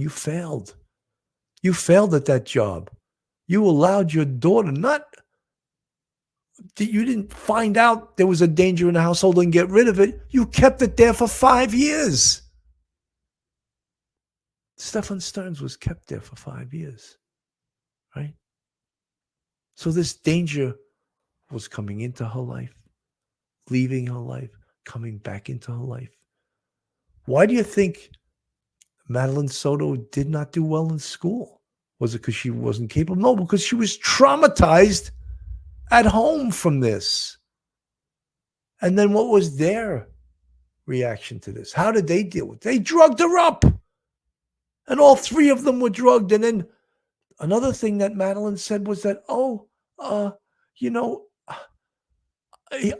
You failed. You failed at that job. You allowed your daughter, you didn't find out there was a danger in the household and get rid of it. You kept it there for 5 years. Stefan Stearns was kept there for 5 years, right? So this danger was coming into her life, leaving her life, coming back into her life. Why do you think Madeline Soto did not do well in school? Was it because she wasn't capable? No, because she was traumatized at home from this. And then what was their reaction to this? How did they deal with it? They drugged her up. And all three of them were drugged. And then another thing that Madeline said was that, you know,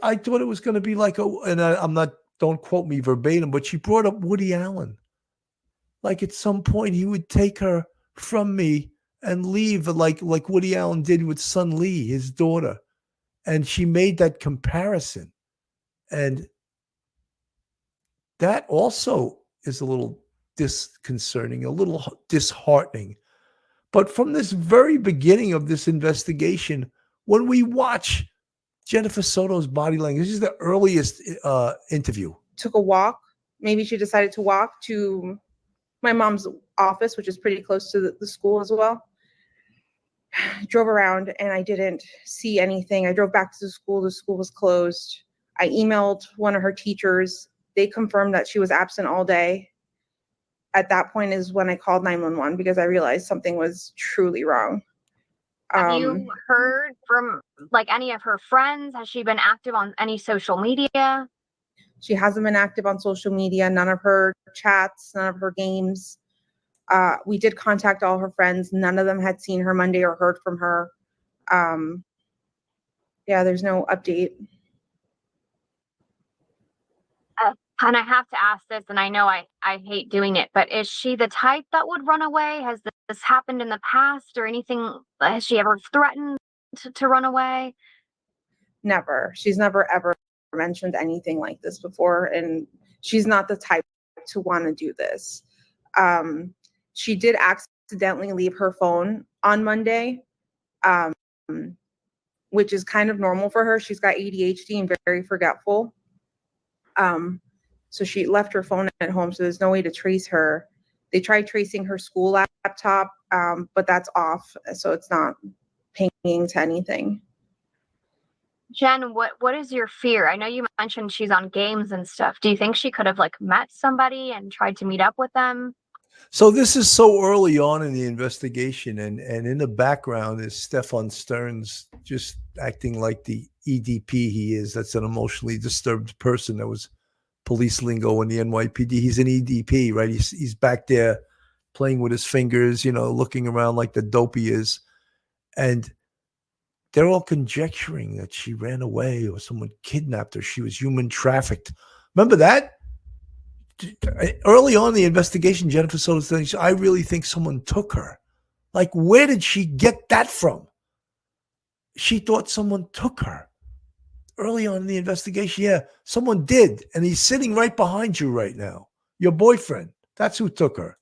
I thought it was going to be like I'm not, don't quote me verbatim, but she brought up Woody Allen. Like at some point he would take her from me and leave, like Woody Allen did with Sun Lee, his daughter. And she made that comparison. And that also is a little disconcerting, a little disheartening. But from this very beginning of this investigation, when we watch Jennifer Soto's body language, this is the earliest interview. Took a walk. Maybe she decided to walk to my mom's office, which is pretty close to the school as well. Drove around and I didn't see anything. I drove back to the school. The school was closed. I emailed one of her teachers. They confirmed that she was absent all day. At that point is when I called 911 because I realized something was truly wrong. Have you heard from like any of her friends? Has she been active on any social media? She hasn't been active on social media. None of her chats, none of her games. We did contact all her friends. None of them had seen her Monday or heard from her. Yeah, there's no update. And I have to ask this, and I know I hate doing it, but is she the type that would run away? Has this happened in the past or anything? Has she ever threatened to run away? Never. She's never, ever mentioned anything like this before. And she's not the type to want to do this. She did accidentally leave her phone on Monday, which is kind of normal for her. She's got ADHD and very forgetful. So she left her phone at home, so there's no way to trace her. They tried tracing her school laptop, but that's off, so it's not pinging to anything. Jen, what is your fear? I know you mentioned she's on games and stuff. Do you think she could have like met somebody and tried to meet up with them? So this is so early on in the investigation, and in the background is Stefan Stearns just acting like the EDP he is. That's an emotionally disturbed person. That was police lingo in the NYPD. He's an EDP, right? He's back there playing with his fingers, looking around like the dope he is. And they're all conjecturing that she ran away or someone kidnapped her. She was human trafficked. Remember that? Early on in the investigation, Jennifer Soto said, I really think someone took her. Like, where did she get that from? She thought someone took her. Early on in the investigation, yeah, someone did. And he's sitting right behind you right now. Your boyfriend. That's who took her.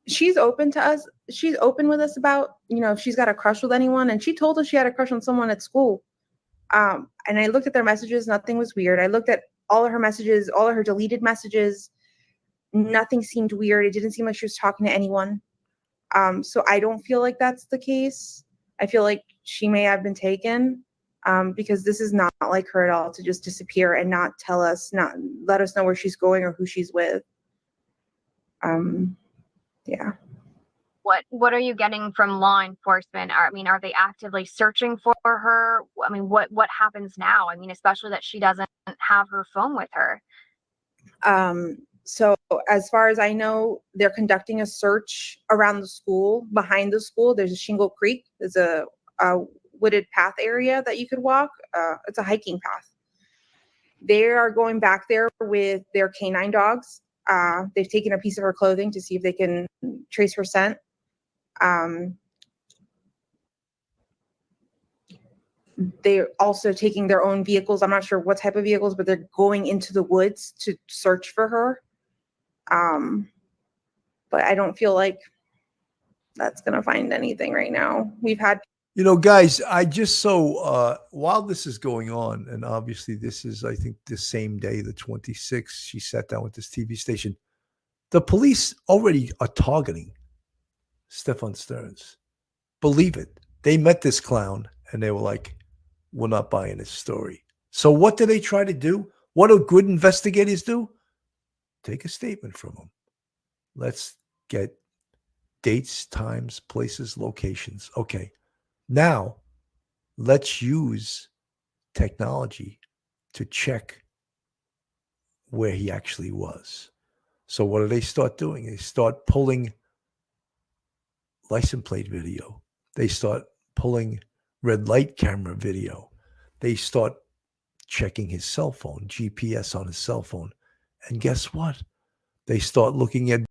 She's open to us. She's open with us about, if she's got a crush with anyone. And she told us she had a crush on someone at school. And I looked at their messages. Nothing was weird. I looked at all of her messages, all of her deleted messages. Nothing seemed weird. It didn't seem like she was talking to anyone. So I don't feel like that's the case. I feel like she may have been taken because this is not like her at all to just disappear and not tell us, not let us know where she's going or who she's with. Yeah. What are you getting from law enforcement? Are they actively searching for her? What happens now? Especially that she doesn't have her phone with her. So as far as I know, they're conducting a search around the school. Behind the school, there's a Shingle Creek. There's a wooded path area that you could walk. It's a hiking path. They are going back there with their canine dogs. They've taken a piece of her clothing to see if they can trace her scent. they're also taking their own vehicles. I'm not sure what type of vehicles, but they're going into the woods to search for her. But I don't feel like that's going to find anything right now. We've had, Guys, I just while this is going on, and obviously this is, I think, the same day, the 26th, she sat down with this TV station. The police already are targeting Stefan Stearns. Believe it. They met this clown and they were like, we're not buying his story. So what do they try to do? What do good investigators do? Take a statement from him. Let's get dates, times, places, locations. Okay. Now, let's use technology to check where he actually was. So what do they start doing? They start pulling license plate video. They start pulling red light camera video. They start checking his cell phone, GPS on his cell phone. And guess what? They start looking at